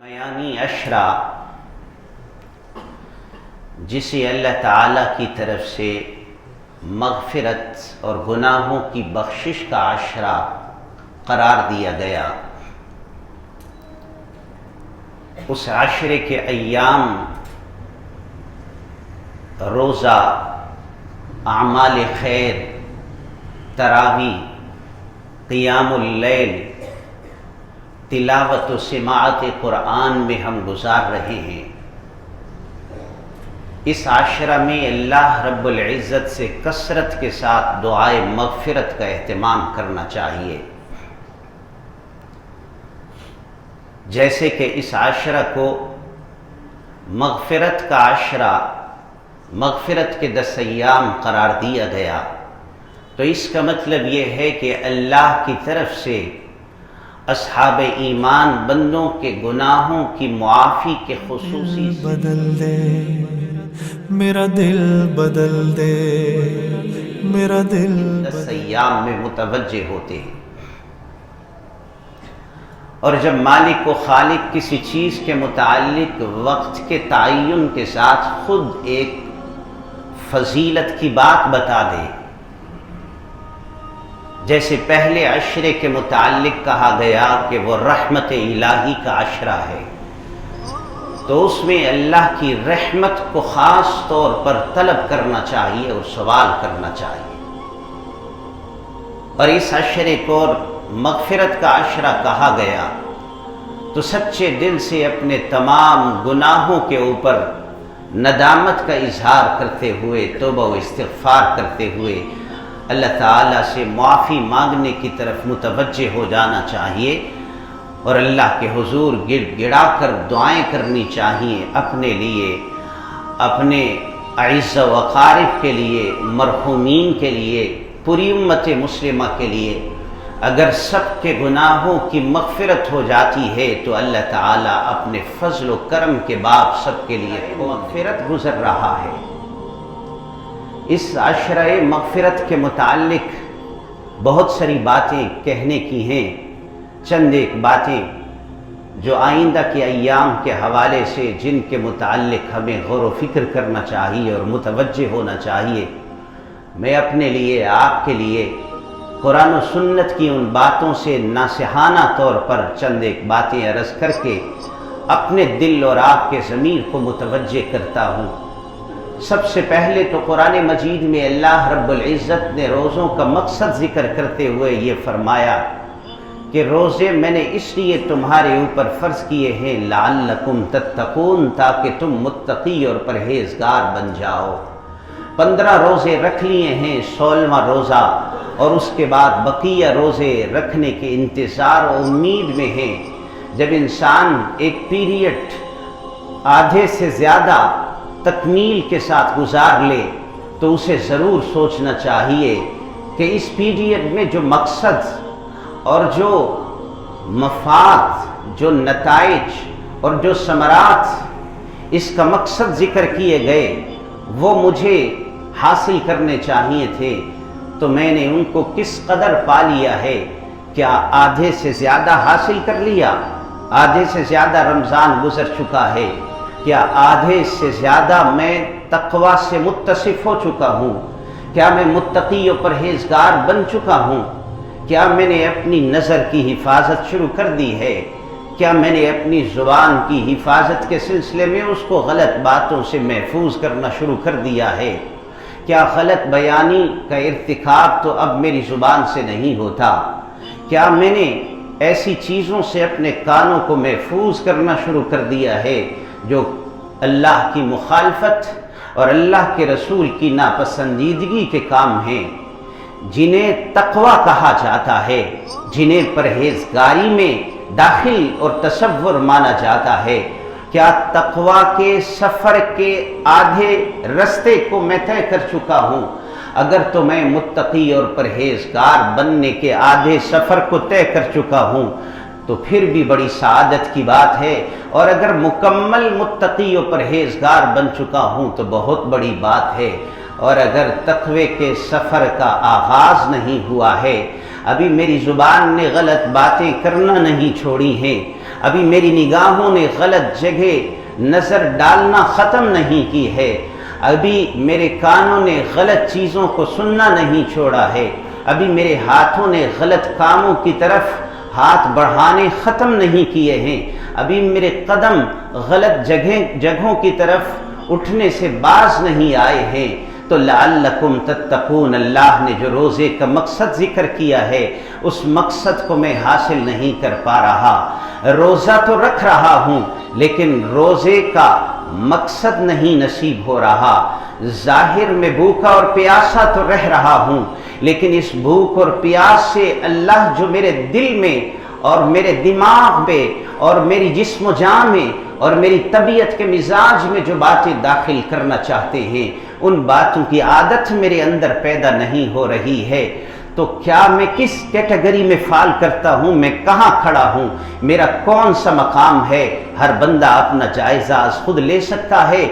بیانی اشرا جسے اللہ تعالیٰ کی طرف سے مغفرت اور گناہوں کی بخشش کا عشرہ قرار دیا گیا، اس عشرے کے ایام روزہ، اعمال خیر، تراویح، قیام اللیل، تلاوت و سماعت قرآن میں ہم گزار رہے ہیں۔ اس عشرہ میں اللہ رب العزت سے کثرت کے ساتھ دعائے مغفرت کا اہتمام کرنا چاہیے، جیسے کہ اس عشرہ کو مغفرت کا عشرہ، مغفرت کے 10 ایام قرار دیا گیا، تو اس کا مطلب یہ ہے کہ اللہ کی طرف سے اصحاب ایمان بندوں کے گناہوں کی معافی کے خصوصی بدل دے میرا دل، بدل دے میرا دل 10 ایام میں متوجہ ہوتے ہیں۔ اور جب مالک و خالق کسی چیز کے متعلق وقت کے تعین کے ساتھ خود ایک فضیلت کی بات بتا دے، جیسے پہلے عشرے کے متعلق کہا گیا کہ وہ رحمت الہی کا عشرہ ہے، تو اس میں اللہ کی رحمت کو خاص طور پر طلب کرنا چاہیے اور سوال کرنا چاہیے۔ اور اس عشرے کو مغفرت کا عشرہ کہا گیا تو سچے دل سے اپنے تمام گناہوں کے اوپر ندامت کا اظہار کرتے ہوئے، توبہ و استغفار کرتے ہوئے اللہ تعالیٰ سے معافی مانگنے کی طرف متوجہ ہو جانا چاہیے، اور اللہ کے حضور گڑ گڑا کر دعائیں کرنی چاہیے، اپنے لیے، اپنے اعزاء و اقارب کے لیے، مرحومین کے لیے، پوری امت مسلمہ کے لیے۔ اگر سب کے گناہوں کی مغفرت ہو جاتی ہے تو اللہ تعالیٰ اپنے فضل و کرم کے باب سب کے لیے مغفرت گزر رہا ہے۔ اس عشرہ مغفرت کے متعلق بہت ساری باتیں کہنے کی ہیں، چند ایک باتیں جو آئندہ کے ایام کے حوالے سے جن کے متعلق ہمیں غور و فکر کرنا چاہیے اور متوجہ ہونا چاہیے۔ میں اپنے لیے، آپ کے لیے قرآن و سنت کی ان باتوں سے ناصحانہ طور پر چند ایک باتیں عرض کر کے اپنے دل اور آپ کے ضمیر کو متوجہ کرتا ہوں۔ سب سے پہلے تو قرآن مجید میں اللہ رب العزت نے روزوں کا مقصد ذکر کرتے ہوئے یہ فرمایا کہ روزے میں نے اس لیے تمہارے اوپر فرض کیے ہیں لعلکم تتقون، تاکہ تم متقی اور پرہیزگار بن جاؤ۔ 15 روزے رکھ لیے ہیں، 16واں روزہ اور اس کے بعد بقیہ روزے رکھنے کے انتظار و امید میں ہیں۔ جب انسان ایک پیریڈ آدھے سے زیادہ تکمیل کے ساتھ گزار لے تو اسے ضرور سوچنا چاہیے کہ اس پیریڈ میں جو مقصد اور جو مفاد، جو نتائج اور جو ثمرات اس کا مقصد ذکر کیے گئے وہ مجھے حاصل کرنے چاہیے تھے، تو میں نے ان کو کس قدر پا لیا ہے؟ کیا آدھے سے زیادہ حاصل کر لیا؟ آدھے سے زیادہ رمضان گزر چکا ہے؟ کیا آدھے سے زیادہ میں تقوی سے متصف ہو چکا ہوں؟ کیا میں متقی و پرہیزگار بن چکا ہوں؟ کیا میں نے اپنی نظر کی حفاظت شروع کر دی ہے؟ کیا میں نے اپنی زبان کی حفاظت کے سلسلے میں اس کو غلط باتوں سے محفوظ کرنا شروع کر دیا ہے؟ کیا غلط بیانی کا ارتکاب تو اب میری زبان سے نہیں ہوتا؟ کیا میں نے ایسی چیزوں سے اپنے کانوں کو محفوظ کرنا شروع کر دیا ہے جو اللہ کی مخالفت اور اللہ کے رسول کی ناپسندیدگی کے کام ہیں، جنہیں تقوی کہا جاتا ہے، جنہیں پرہیزگاری میں داخل اور تصور مانا جاتا ہے؟ کیا تقوی کے سفر کے آدھے رستے کو میں طے کر چکا ہوں؟ اگر تو میں متقی اور پرہیزگار بننے کے آدھے سفر کو طے کر چکا ہوں تو پھر بھی بڑی سعادت کی بات ہے، اور اگر مکمل متقی و پرہیزگار بن چکا ہوں تو بہت بڑی بات ہے، اور اگر تقوی کے سفر کا آغاز نہیں ہوا ہے، ابھی میری زبان نے غلط باتیں کرنا نہیں چھوڑی ہیں، ابھی میری نگاہوں نے غلط جگہ نظر ڈالنا ختم نہیں کی ہے، ابھی میرے کانوں نے غلط چیزوں کو سننا نہیں چھوڑا ہے، ابھی میرے ہاتھوں نے غلط کاموں کی طرف ہاتھ بڑھانے ختم نہیں کیے ہیں، ابھی میرے قدم غلط جگہوں کی طرف اٹھنے سے باز نہیں آئے ہیں۔ تو لعلکم تتقون، اللہ نے جو روزے کا مقصد ذکر کیا ہے اس مقصد کو میں حاصل نہیں کر پا رہا۔ روزہ تو رکھ رہا ہوں لیکن روزے کا مقصد نہیں نصیب ہو رہا۔ ظاہر میں بھوکا اور پیاسا تو رہ رہا ہوں لیکن اس بھوک اور پیاس سے اللہ جو میرے دل میں اور میرے دماغ میں اور میری جسم و جان میں اور میری طبیعت کے مزاج میں جو باتیں داخل کرنا چاہتے ہیں ان باتوں کی عادت میرے اندر پیدا نہیں ہو رہی ہے۔ تو کیا میں کس کیٹیگری میں فال کرتا ہوں، میں کہاں کھڑا ہوں، میرا کون سا مقام ہے؟ ہر بندہ اپنا جائزہ از خود لے سکتا ہے۔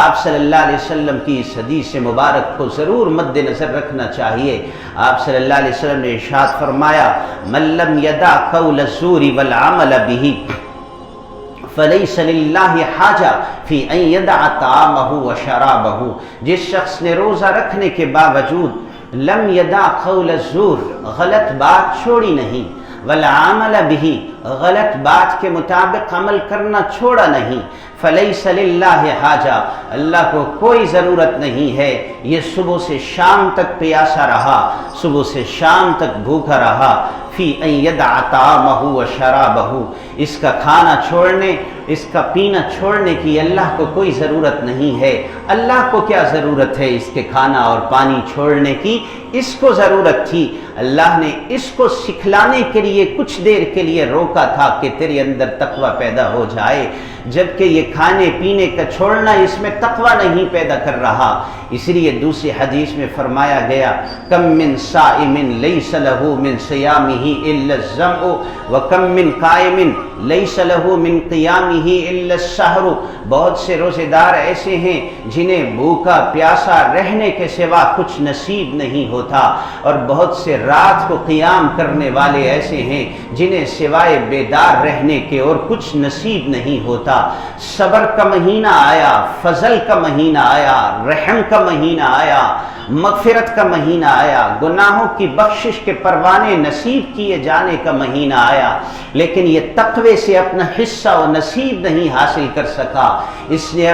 آپ صلی اللہ علیہ وسلم کی اس حدیث مبارک کو ضرور مد نظر رکھنا چاہیے۔ آپ صلی اللہ علیہ وسلم نے ارشاد فرمایا، من لم یدع قول الزور والعمل به فلیس للہ حاجہ فی ان یدع طعامہ وشرابہ، جس شخص نے روزہ رکھنے کے باوجود لم یدع قول الزور، غلط بات چھوڑی نہیں، والعمل به، غلط بات کے مطابق عمل کرنا چھوڑا نہیں، فلیس للہ حاجہ، اللہ کو کوئی ضرورت نہیں ہے، یہ صبح سے شام تک پیاسا رہا، صبح سے شام تک بھوکا رہا، فی ان یدع طعامہ وشرابہ، اس کا کھانا چھوڑنے، اس کا پینا چھوڑنے کی اللہ کو کوئی ضرورت نہیں ہے۔ اللہ کو کیا ضرورت ہے اس کے کھانا اور پانی چھوڑنے کی؟ اس کو ضرورت تھی، اللہ نے اس کو سکھلانے کے لیے کچھ دیر کے لیے روکا تھا کہ تیرے اندر تقوی پیدا ہو جائے، جبکہ یہ کھانے پینے کا چھوڑنا اس میں تقوی نہیں پیدا کر رہا۔ اس لیے دوسری حدیث میں فرمایا گیا، کم من صائم لیس لہ من صیامہ الا الظمأ وکم من قائم لیس لہ من قیامہ الا السحر، بہت سے روزے دار ایسے ہیں جنہیں بھوکا پیاسا رہنے کے سوا کچھ نصیب نہیں ہوتا، اور بہت سے رات کو قیام کرنے والے ایسے ہیں جنہیں سوائے بیدار رہنے کے اور کچھ نصیب نہیں ہوتا۔ صبر کا مہینہ آیا، فضل کا مہینہ آیا، رحم کا مہینہ آیا، مغفرت کا مہینہ آیا، گناہوں کی بخشش کے پروانے نصیب کیے جانے کا مہینہ آیا، لیکن یہ تقوی سے اپنا حصہ و نصیب نہیں حاصل کر سکا، اس نے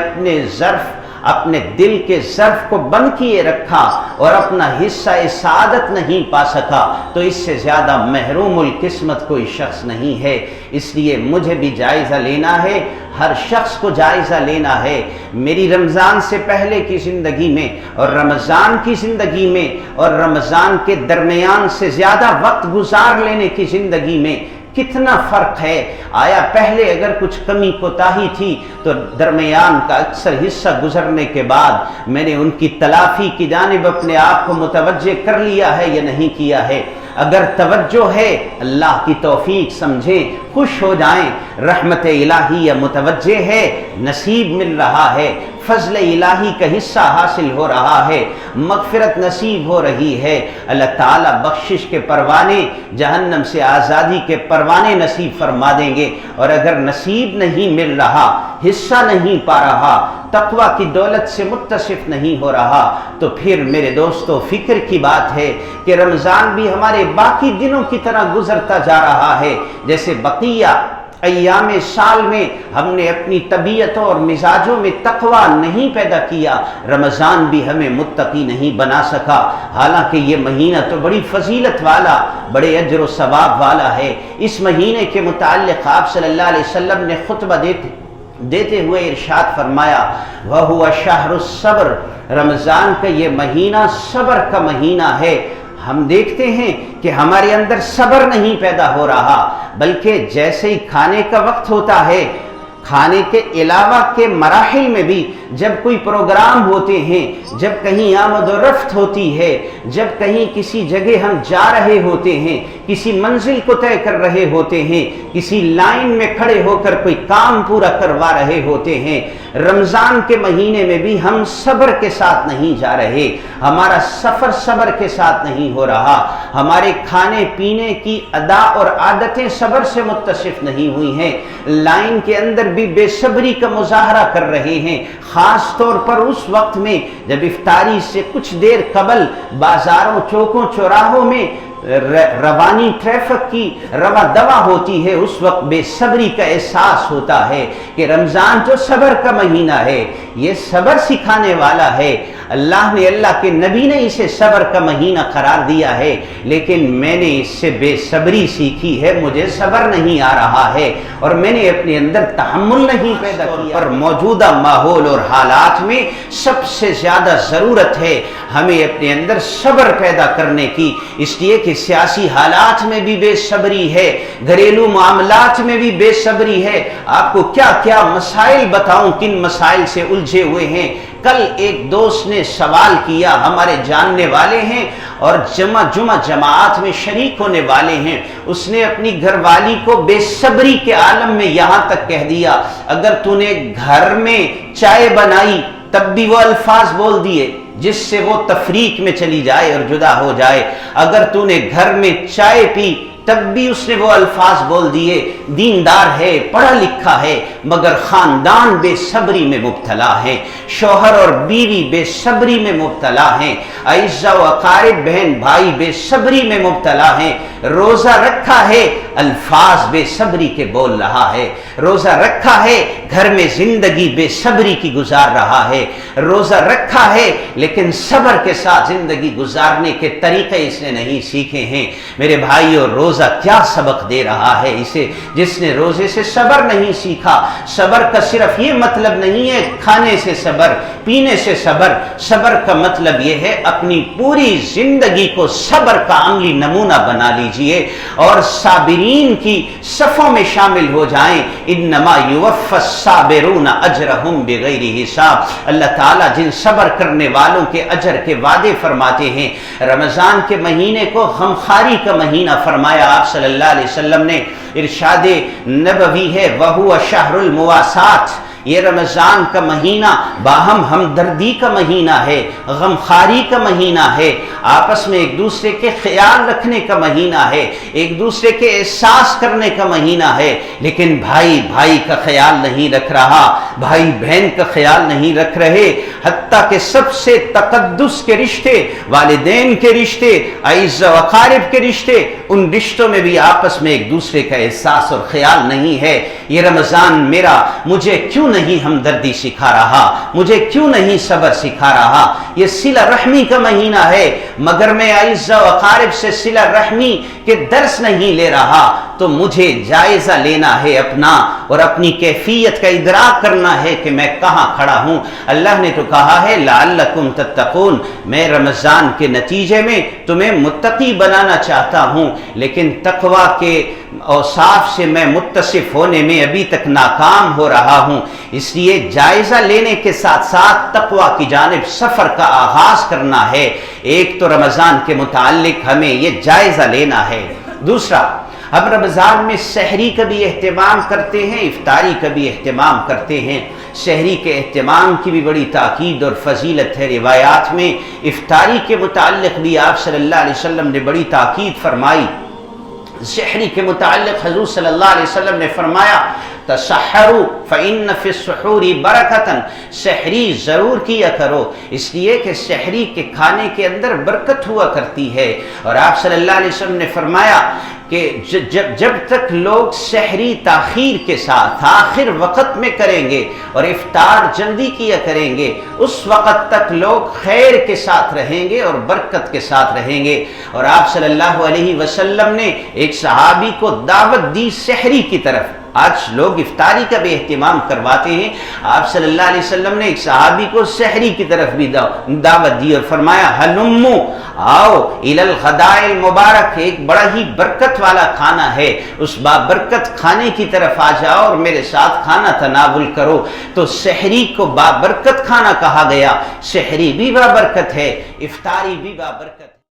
اپنے دل کے ظرف کو بند کیے رکھا اور اپنا حصہ سعادت نہیں پا سکا، تو اس سے زیادہ محروم القسمت کوئی شخص نہیں ہے۔ اس لیے مجھے بھی جائزہ لینا ہے، ہر شخص کو جائزہ لینا ہے، میری رمضان سے پہلے کی زندگی میں اور رمضان کی زندگی میں اور رمضان کے درمیان سے زیادہ وقت گزار لینے کی زندگی میں کتنا فرق ہے؟ آیا پہلے اگر کچھ کمی کوتاہی تھی تو درمیان کا اکثر حصہ گزرنے کے بعد میں نے ان کی تلافی کی جانب اپنے آپ کو متوجہ کر لیا ہے یا نہیں کیا ہے؟ اگر توجہ ہے، اللہ کی توفیق سمجھیں، خوش ہو جائیں، رحمت الہی متوجہ ہے، نصیب مل رہا ہے، فضل الہی کا حصہ حاصل ہو رہا ہے، مغفرت نصیب ہو رہی ہے، اللہ تعالیٰ بخشش کے پروانے، جہنم سے آزادی کے پروانے نصیب فرما دیں گے۔ اور اگر نصیب نہیں مل رہا، حصہ نہیں پا رہا، تقوی کی دولت سے متصف نہیں ہو رہا، تو پھر میرے دوستو فکر کی بات ہے کہ رمضان بھی ہمارے باقی دنوں کی طرح گزرتا جا رہا ہے، جیسے بقیہ ایام سال میں ہم نے اپنی طبیعتوں اور مزاجوں میں تقوی نہیں پیدا کیا، رمضان بھی ہمیں متقی نہیں بنا سکا، حالانکہ یہ مہینہ تو بڑی فضیلت والا، بڑے اجر و ثواب والا ہے۔ اس مہینے کے متعلق آپ صلی اللہ علیہ وسلم نے خطبہ دیتے ہوئے ارشاد فرمایا، وَهُوَ شَهْرُ الصَّبْرِ، رمضان کا یہ مہینہ صبر کا مہینہ ہے۔ ہم دیکھتے ہیں کہ ہمارے اندر صبر نہیں پیدا ہو رہا، بلکہ جیسے ہی کھانے کا وقت ہوتا ہے، کھانے کے علاوہ کے مراحل میں بھی جب کوئی پروگرام ہوتے ہیں، جب کہیں آمد و رفت ہوتی ہے، جب کہیں کسی جگہ ہم جا رہے ہوتے ہیں، کسی منزل کو طے کر رہے ہوتے ہیں، کسی لائن میں کھڑے ہو کر کوئی کام پورا کروا رہے ہوتے ہیں، رمضان کے مہینے میں بھی ہم صبر کے ساتھ نہیں جا رہے، ہمارا سفر صبر کے ساتھ نہیں ہو رہا، ہمارے کھانے پینے کی ادا اور عادتیں صبر سے متصف نہیں ہوئی ہیں، لائن کے اندر بھی بے صبری کا مظاہرہ کر رہے ہیں، خاص طور پر اس وقت میں جب افطاری سے کچھ دیر قبل بازاروں چوکوں چوراہوں میں روانی ٹریفک کی روا دوا ہوتی ہے، اس وقت بے صبری کا احساس ہوتا ہے کہ رمضان جو صبر کا مہینہ ہے، یہ صبر سکھانے والا ہے، اللہ نے، اللہ کے نبی نے اسے صبر کا مہینہ قرار دیا ہے، لیکن میں نے اس سے بے صبری سیکھی ہے، مجھے صبر نہیں آ رہا ہے اور میں نے اپنے اندر تحمل نہیں پیدا کیا۔ پر موجودہ ماحول اور حالات میں سب سے زیادہ ضرورت ہے ہمیں اپنے اندر صبر پیدا کرنے کی، اس لیے کہ سیاسی حالات میں بھی بے صبری ہے، گھریلو معاملات میں بھی بے صبری ہے۔ آپ کو کیا کیا مسائل بتاؤں کن مسائل سے الجھے ہوئے ہیں۔ کل ایک دوست نے سوال کیا، ہمارے جاننے والے ہیں اور جمعہ جماعت میں شریک ہونے والے ہیں، اس نے اپنی گھر والی کو بے صبری کے عالم میں یہاں تک کہہ دیا، اگر تو نے گھر میں چائے بنائی تب بھی وہ الفاظ بول دیے جس سے وہ تفریق میں چلی جائے اور جدا ہو جائے، اگر تو نے گھر میں چائے پی تب بھی اس نے وہ الفاظ بول دیے، دیندار ہے، پڑھا لکھا ہے، مگر خاندان بے صبری میں مبتلا ہے، شوہر اور بیوی بے صبری میں مبتلا ہیں، اعزاء و اقارب بہن بھائی بے صبری میں مبتلا ہیں، روزہ رکھا ہے الفاظ بے صبری کے بول رہا ہے، روزہ رکھا ہے گھر میں زندگی بے صبری کی گزار رہا ہے، روزہ رکھا ہے لیکن صبر کے ساتھ زندگی گزارنے کے طریقے اس نے نہیں سیکھے ہیں۔ میرے بھائی، اور روزہ کیا سبق دے رہا ہے اسے، جس نے روزے سے صبر نہیں سیکھا۔ صبر کا صرف یہ مطلب نہیں ہے کھانے سے صبر، پینے سے صبر، صبر کا مطلب یہ ہے اپنی پوری زندگی کو صبر کا عملی نمونہ بنا لیجئے اور صابرین کی صفوں میں شامل ہو جائیں۔ انما یوفی الصابرون اجرہم بغیر حساب، اللہ تعالیٰ جن صبر کرنے والوں کے اجر کے وعدے فرماتے ہیں۔ رمضان کے مہینے کو غمخواری کا مہینہ فرمایا آپ صلی اللہ علیہ وسلم نے، ارشاد نبوی ہے وَهُوَ شَهْرُ الْمُوَاسَات، یہ رمضان کا مہینہ باہم ہمدردی کا مہینہ ہے، غمخواری کا مہینہ ہے، آپس میں ایک دوسرے کے خیال رکھنے کا مہینہ ہے، ایک دوسرے کے احساس کرنے کا مہینہ ہے، لیکن بھائی بھائی کا خیال نہیں رکھ رہا، بھائی بہن کا خیال نہیں رکھ رہے، حتیٰ کہ سب سے تقدس کے رشتے، والدین کے رشتے، اعزاء و اقارب کے رشتے، ان رشتوں میں بھی آپس میں ایک دوسرے کا احساس اور خیال نہیں ہے۔ یہ رمضان میرا مجھے کیوں نہیں ہمدردی سکھا رہا، مجھے کیوں نہیں صبر سکھا رہا؟ یہ صلہ رحمی کا مہینہ ہے، مگر میں اعزاء و اقارب سے صلہ رحمی کے درس نہیں لے رہا، تو مجھے جائزہ لینا ہے اپنا اور اپنی کیفیت کا ادراک کرنا ہے کہ میں کہاں کھڑا ہوں۔ اللہ نے تو کہا ہے لعلکم تتقون، میں رمضان کے نتیجے میں تمہیں متقی بنانا چاہتا ہوں، لیکن تقوی کے اوصاف سے میں متصف ہونے میں ابھی تک ناکام ہو رہا ہوں، اس لیے جائزہ لینے کے ساتھ ساتھ تقوی کی جانب سفر کا آغاز کرنا ہے۔ ایک تو رمضان کے متعلق ہمیں یہ جائزہ لینا ہے، دوسرا اب رمضان میں سحری کا بھی اہتمام کرتے ہیں، افطاری کا بھی اہتمام کرتے ہیں۔ سحری کے اہتمام کی بھی بڑی تاکید اور فضیلت ہے، روایات میں افطاری کے متعلق بھی آپ صلی اللہ علیہ وسلم نے بڑی تاکید فرمائی۔ سحری کے متعلق حضور صلی اللہ علیہ وسلم نے فرمایا تسحروا فإن فی السحور برکۃ، سحری ضرور کیا کرو، اس لیے کہ سحری کے کھانے کے اندر برکت ہوا کرتی ہے۔ اور آپ صلی اللہ علیہ وسلم نے فرمایا کہ جب تک لوگ سحری تاخیر کے ساتھ آخر وقت میں کریں گے اور افطار جلدی کیا کریں گے، اس وقت تک لوگ خیر کے ساتھ رہیں گے اور برکت کے ساتھ رہیں گے۔ اور آپ صلی اللہ علیہ وسلم نے ایک صحابی کو دعوت دی سحری کی طرف۔ آج لوگ افطاری کا بھی اہتمام کرواتے ہیں، آپ صلی اللہ علیہ وسلم نے ایک صحابی کو سحری کی طرف بھی دعوت دی اور فرمایا ہلمو، آؤ الی الغداء المبارک، ایک بڑا ہی برکت والا کھانا ہے، اس بابرکت کھانے کی طرف آ جاؤ اور میرے ساتھ کھانا تناول کرو۔ تو سحری کو بابرکت کھانا کہا گیا، سحری بھی بابرکت ہے، افطاری بھی بابرکت ہے۔